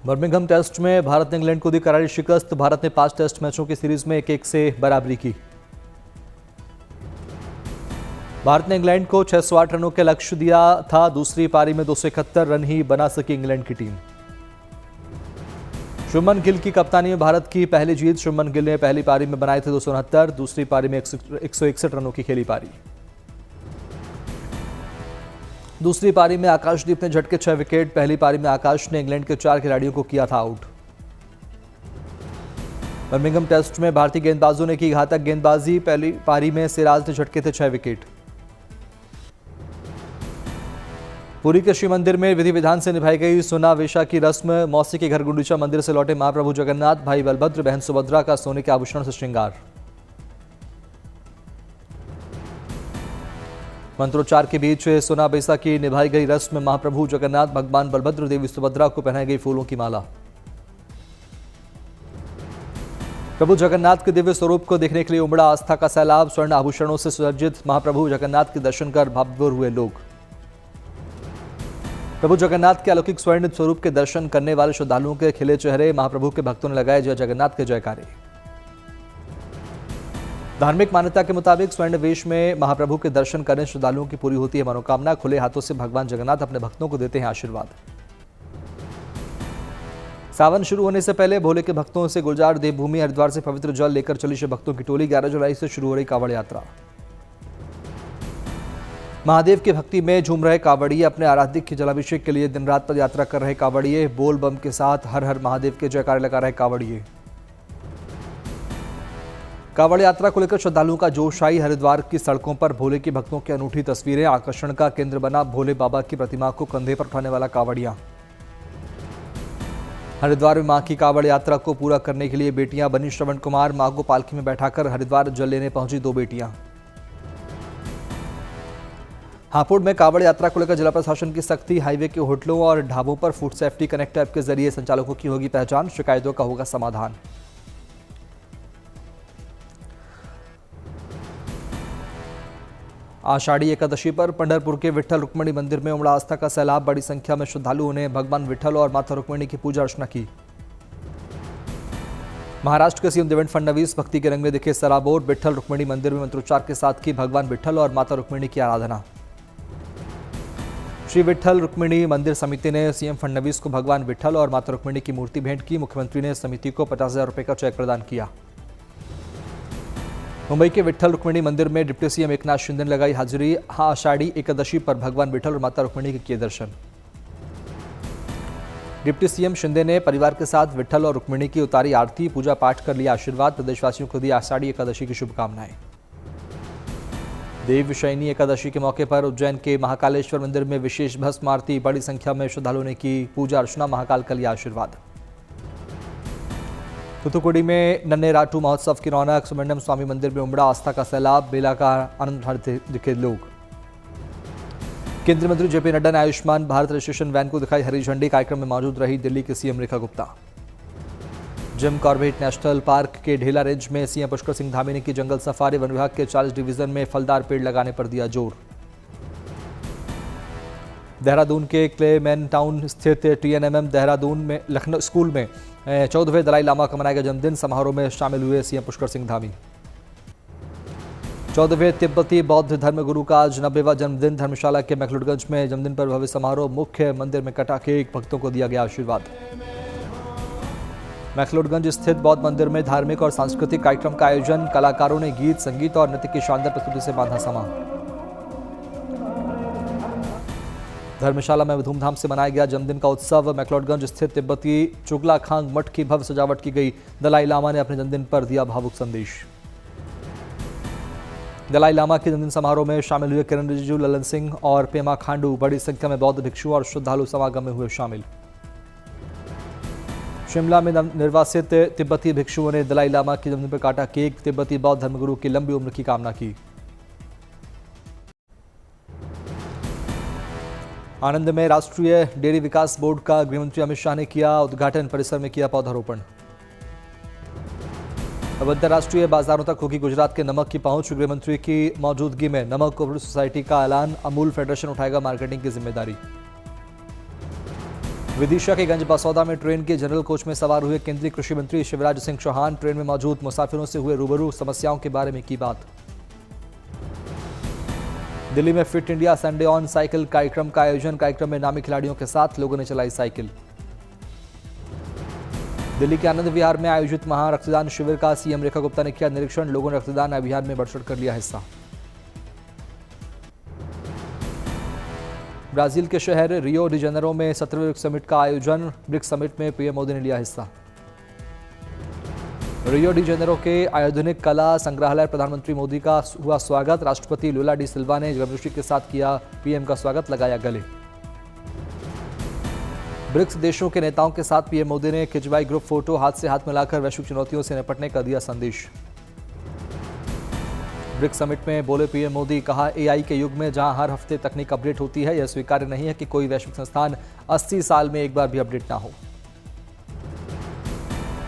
Birmingham test में भारत ने England को दी करारी शिकस्त। भारत ने 5 टेस्ट मैचों की सीरीज में 1-1 से बराबरी की। भारत ने इंग्लैंड को 608 रनों के लक्ष्य दिया था। दूसरी पारी में 271 रन ही बना सकी इंग्लैंड की टीम। शुभमन गिल की कप्तानी में भारत की पहली जीत। शुभमन गिल ने पहली पारी में बनाए थे 269, दूसरी पारी में 161 रनों की खेली पारी। दूसरी पारी में आकाशदीप ने झटके 6 विकेट। पहली पारी में आकाश ने इंग्लैंड के 4 खिलाड़ियों को किया था आउट। बर्मिंघम टेस्ट में भारतीय गेंदबाजों ने की घातक गेंदबाजी। पहली पारी में सिराज ने झटके थे 6 विकेट। पुरी के शिव मंदिर में विधि विधान से निभाई गई सोनावेशा की रस्म। मौसी के घर गुंडीचा मंदिर से लौटे महाप्रभु जगन्नाथ। भाई बलभद्र, बहन सुभद्रा का सोने के आभूषण से श्रृंगार। मंत्रोच्चार के बीच सोनाबेसा की निभाई गई रस्म में महाप्रभु जगन्नाथ, भगवान बलभद्र, देवी सुभद्रा को पहनाई गई फूलों की माला। प्रभु जगन्नाथ के दिव्य स्वरूप को देखने के लिए उमड़ा आस्था का सैलाब। स्वर्ण आभूषणों से सुसज्जित महाप्रभु जगन्नाथ के दर्शन कर भावविभोर हुए लोग। प्रभु जगन्नाथ के अलौकिक स्वर्ण स्वरूप के दर्शन करने वाले श्रद्धालुओं के खिले चेहरे। महाप्रभु के भक्तों ने लगाए जय जगन्नाथ के जयकारे। धार्मिक मान्यता के मुताबिक स्वर्ण वेश में महाप्रभु के दर्शन करने श्रद्धालुओं की पूरी होती है मनोकामना। खुले हाथों से भगवान जगन्नाथ अपने भक्तों को देते हैं आशीर्वाद। सावन शुरू होने से पहले भोले के भक्तों से गुलजार देवभूमि हरिद्वार से पवित्र जल लेकर चली शिव भक्तों की टोली। 11 जुलाई से शुरू हो रही कांवड़ यात्रा। महादेव की भक्ति में झूम रहे कांवड़िए। अपने आराध्य के जलाभिषेक के लिए दिन रात पद यात्रा कर रहे कांवड़िए। बोल बम के साथ हर हर महादेव के जयकारे लगा रहे कांवड़िए। कांवड़ यात्रा को लेकर श्रद्धालुओं का जोश आई। हरिद्वार की सड़कों पर भोले के भक्तों की अनूठी तस्वीरें। आकर्षण का केंद्र बना भोले बाबा की प्रतिमा को कंधे पर उठाने वाला कांवड़िया। हरिद्वार में मां की कांवड़ यात्रा को पूरा करने के लिए बेटियां बनी श्रवण कुमार। मां को पालकी में बैठाकर हरिद्वार जल लेने पहुंची 2 बेटियां। हापुड़ में कांवड़ यात्रा को लेकर जिला प्रशासन की सख्ती। हाईवे के होटलों और ढाबों पर फूड सेफ्टी कनेक्ट ऐप के जरिए संचालकों की होगी पहचान। शिकायतों का होगा समाधान। आषाढ़ी एकादशी पर पंढरपुर के विट्ठल रुक्मिणी मंदिर में उमड़ा आस्था का सैलाब। बड़ी संख्या में श्रद्धालुओं ने भगवान विट्ठल और माता रुक्मिणी की पूजा अर्चना की। महाराष्ट्र के सीएम देवेंद्र फडणवीस भक्ति के रंग में दिखे सराबोर। विट्ठल रुक्मिणी मंदिर में मंत्रोच्चार के साथ की भगवान विट्ठल और माता रुक्मिणी की आराधना। श्री विट्ठल रुक्मिणी मंदिर समिति ने सीएम फडणवीस को भगवान विट्ठल और माता रुक्मिणी की मूर्ति भेंट की। मुख्यमंत्री ने समिति को 50,000 रुपए का चेक प्रदान किया। मुंबई के विट्ठल रुक्मिणी मंदिर में डिप्टी सीएम एकनाथ शिंदे ने लगाई हाजिरी। आषाढ़ी एकादशी पर भगवान विट्ठल और माता रुक्मिणी के किए दर्शन। डिप्टी सीएम शिंदे ने परिवार के साथ विट्ठल और रुक्मिणी की उतारी आरती। पूजा पाठ कर लिया आशीर्वाद। प्रदेशवासियों को दी आषाढ़ी एकादशी की शुभकामनाएं। देवशयनी एकादशी के मौके पर उज्जैन के महाकालेश्वर मंदिर में विशेष भस्म आरती। बड़ी संख्या में श्रद्धालुओं ने की पूजा अर्चना। महाकाल का लिया आशीर्वाद। थूथुकुडी में नन्हे राटू महोत्सव की रौनक। सुब्रमण्यम स्वामी मंदिर में उमड़ा आस्था का सैलाब। मेला का आनंद उठाते दिखे लोग। केंद्रीय मंत्री जेपी नड्डा ने आयुष्मान भारत रजिस्ट्रेशन वैन को दिखाई हरी झंडी। कार्यक्रम में मौजूद रही दिल्ली की CM Rekha Gupta. Jim Corbett national park के ढेला रेंज में सीएम पुष्कर सिंह धामी ने की जंगल सफारी। वन विभाग के 40 डिवीजन में फलदार पेड़ लगाने पर दिया जोर। देहरादून के क्लेमैन टाउन स्थित टीएनएमएम देहरादून में लखनऊ स्कूल में 14वें दलाई लामा का मनाया गया जन्मदिन। समारोह में शामिल हुए सीएम पुष्कर सिंह धामी। 14वें तिब्बती बौद्ध धर्मगुरु का आज 90वां जन्मदिन। धर्मशाला के मैक्लोडगंज में जन्मदिन पर भव्य समारोह। मुख्य मंदिर में कटा केक। भक्तों को दिया गया आशीर्वाद। मैक्लोडगंज स्थित बौद्ध मंदिर में धार्मिक और सांस्कृतिक कार्यक्रम का आयोजन। कलाकारों ने गीत, संगीत और नृत्य की शानदार प्रस्तुति से बांधा समा। धर्मशाला में धूमधाम से मनाया गया जन्मदिन का उत्सव। मैक्लोडगंज स्थित तिब्बती चुगला खांग मठ की भव्य सजावट की गई। दलाई लामा ने अपने जन्मदिन पर दिया भावुक संदेश। दलाई लामा के जन्मदिन समारोह में शामिल हुए किरण रिजिजू, ललन सिंह और पेमा खांडू। बड़ी संख्या में बौद्ध भिक्षु और श्रद्धालु समागम में हुए शामिल। शिमला में निर्वासित तिब्बती भिक्षुओं ने दलाई लामा के जन्मदिन पर काटा केक। तिब्बती बौद्ध धर्मगुरु की लंबी उम्र की कामना की। आनंद में राष्ट्रीय डेयरी विकास बोर्ड का गृहमंत्री अमित शाह ने किया उद्घाटन। परिसर में किया पौधारोपण। अब अंतर्राष्ट्रीय बाजारों तक होगी गुजरात के नमक की पहुंच। गृहमंत्री की मौजूदगी में नमक कोऑपरेटिव सोसाइटी का ऐलान। अमूल फेडरेशन उठाएगा मार्केटिंग की जिम्मेदारी। विदिशा के गंज बसौदा में ट्रेन के जनरल कोच में सवार हुए केंद्रीय कृषि मंत्री शिवराज सिंह चौहान ट्रेन में मौजूद मुसाफिरों से हुए रूबरू, समस्याओं के बारे में की बात। दिल्ली में fit India Sunday on cycle कार्यक्रम का आयोजन, कार्यक्रम में नामी खिलाड़ियों के साथ लोगों ने चलाई साइकिल। दिल्ली के आनंद विहार में आयोजित महा रक्तदान शिविर का सीएम रेखा गुप्ता ने किया निरीक्षण, लोगों ने रक्तदान अभियान में बढ़ चढ़ कर लिया हिस्सा। ब्राजील के शहर रियो डी जेनेरो में 17वें ब्रिक्स समिट का आयोजन, ब्रिक्स समिट में पीएम मोदी ने लिया हिस्सा। रियो डी जेनेरो के आधुनिक कला संग्रहालय प्रधानमंत्री मोदी का हुआ स्वागत, राष्ट्रपति लुला डी सिल्वा ने गर्मजोशी के साथ किया पीएम का स्वागत, लगाया गले। ब्रिक्स देशों के नेताओं के साथ पीएम मोदी ने खिंचवाई ग्रुप फोटो, हाथ से हाथ मिलाकर वैश्विक चुनौतियों से निपटने का दिया संदेश। ब्रिक्स समिट में बोले पीएम मोदी, कहा एआई के युग में जहां हर हफ्ते तकनीक अपडेट होती है, यह स्वीकार्य नहीं है कि कोई वैश्विक संस्थान 80 साल में एक बार भी अपडेट ना हो।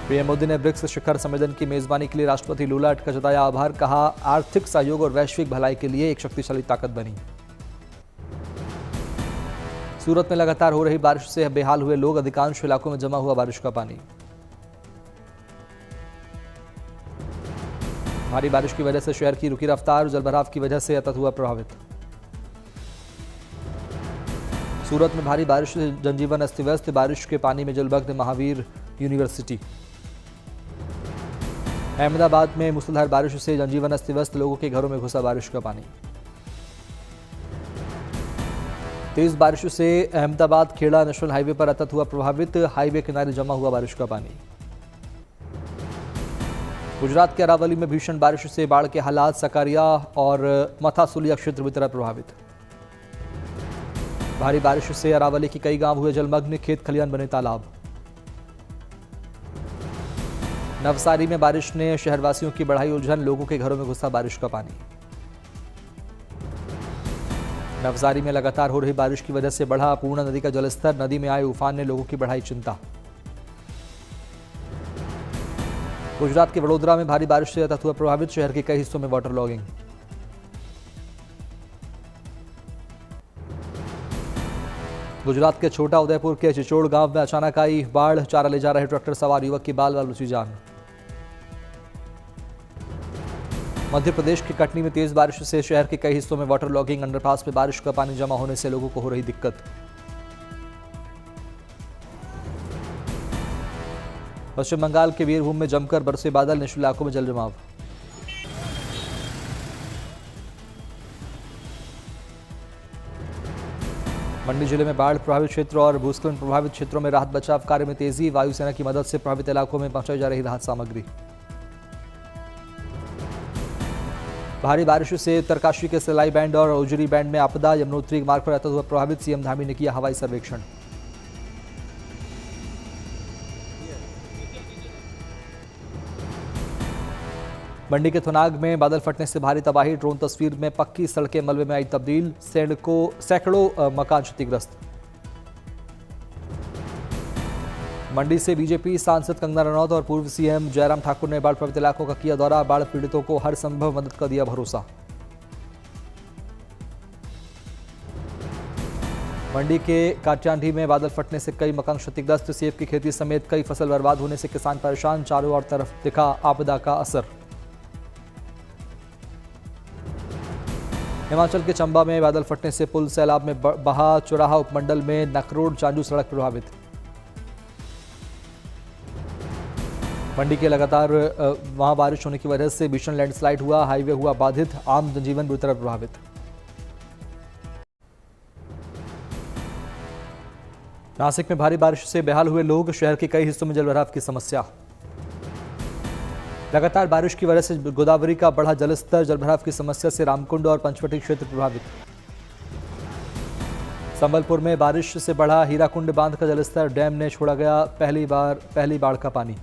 पीएम मोदी ने ब्रिक्स शिखर सम्मेलन की मेजबानी के लिए राष्ट्रपति लुला का जताया आभार, कहा आर्थिक सहयोग और वैश्विक भलाई के लिए एक शक्तिशाली ताकत बनी। सूरत में लगातार हो रही बारिश से बेहाल हुए लोग, अधिकांश इलाकों में जमा हुआ बारिश का पानी। भारी बारिश की वजह से शहर की रुकी रफ्तार, जलभराव की वजह से यातायात हुआ प्रभावित। सूरत में भारी बारिश से जनजीवन अस्त व्यस्त, बारिश के पानी में जलमग्न महावीर यूनिवर्सिटी। अहमदाबाद में मूसलाधार बारिश से जनजीवन अस्त व्यस्त, लोगों के घरों में घुसा बारिश का पानी। तेज बारिश से अहमदाबाद खेड़ा नेशनल हाईवे पर यातायात हुआ प्रभावित, हाईवे किनारे जमा हुआ बारिश का पानी। गुजरात के अरावली में भीषण बारिश से बाढ़ के हालात, सकारिया और मथासुलिया क्षेत्र भी तरह प्रभावित। भारी बारिश से अरावली के कई गांव हुए जलमग्न, खेत खलियान बने तालाब। नवसारी में बारिश ने शहरवासियों की बढ़ाई उलझन, लोगों के घरों में घुसा बारिश का पानी। नवसारी में लगातार हो रही बारिश की वजह से बढ़ा पूर्णा नदी का जलस्तर, नदी में आए उफान ने लोगों की बढ़ाई चिंता। गुजरात के वडोदरा में भारी बारिश से यातायात हुआ प्रभावित, शहर के कई हिस्सों में वाटर लॉगिंग। गुजरात के छोटा उदयपुर के चिचोड़ गांव में अचानक आई बाढ़, चारा ले जा रहे ट्रैक्टर सवार युवक की बाल बाल बची जान। मध्य प्रदेश के कटनी में तेज बारिश से शहर के कई हिस्सों में वाटर लॉगिंग, अंडरपास में बारिश का पानी जमा होने से लोगों को हो रही दिक्कत। पश्चिम बंगाल के वीरभूम में जमकर बरसे बादल, निचले इलाकों में जल जमाव। मंडी जिले में बाढ़ प्रभावित क्षेत्र और भूस्खलन प्रभावित क्षेत्रों में राहत बचाव कार्य में तेजी, वायुसेना की मदद से प्रभावित इलाकों में पहुंचाई जा रही राहत सामग्री। भारी बारिश से उत्तरकाशी के सिलाई बैंड और उजरी बैंड में आपदा, यमुनोत्री मार्ग पर यातायात हुआ प्रभावित, सीएम धामी ने किया हवाई सर्वेक्षण। मंडी के थुनाग में बादल फटने से भारी तबाही, ड्रोन तस्वीर में पक्की सड़कें मलबे में आई तब्दील, सैकड़ों मकान क्षतिग्रस्त। मंडी से बीजेपी सांसद कंगना रनौत और पूर्व सीएम जयराम ठाकुर ने बाढ़ प्रभावित इलाकों का किया दौरा, बाढ़ पीड़ितों को हर संभव मदद का दिया भरोसा। मंडी के काट्यांडी में बादल फटने से कई मकान क्षतिग्रस्त, सेब की खेती समेत कई फसल बर्बाद होने से किसान परेशान, चारों ओर तरफ दिखा आपदा का असर। हिमाचल के चंबा में बादल फटने से पुल सैलाब में बहा, चौराहा उपमंडल में नकरोड चांजू सड़क प्रभावित। मंडी के लगातार वहां बारिश होने की वजह से भीषण लैंडस्लाइड हुआ, हाईवे हुआ बाधित, आम जनजीवन बुरी तरह प्रभावित। नासिक में भारी बारिश से बेहाल हुए लोग, शहर के कई हिस्सों में जलभराव की समस्या। लगातार बारिश की वजह से गोदावरी का बढ़ा जलस्तर, जलभराव की समस्या से रामकुंड और पंचवटी क्षेत्र प्रभावित। संबलपुर में बारिश से बढ़ा हीराकुंड बांध का जलस्तर, डैम ने छोड़ा गया पहली बाढ़ का पानी।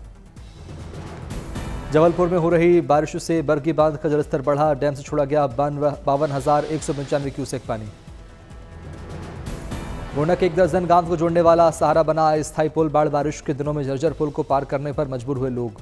जबलपुर में हो रही बारिश से बरगी बांध का जलस्तर बढ़ा, डैम से छोड़ा गया 52,195 क्यूसेक पानी। गोंडा के एक दर्जन गांव को जोड़ने वाला सहारा बना अस्थायी पुल, बाढ़ बारिश के दिनों में जर्जर पुल को पार करने पर मजबूर हुए लोग।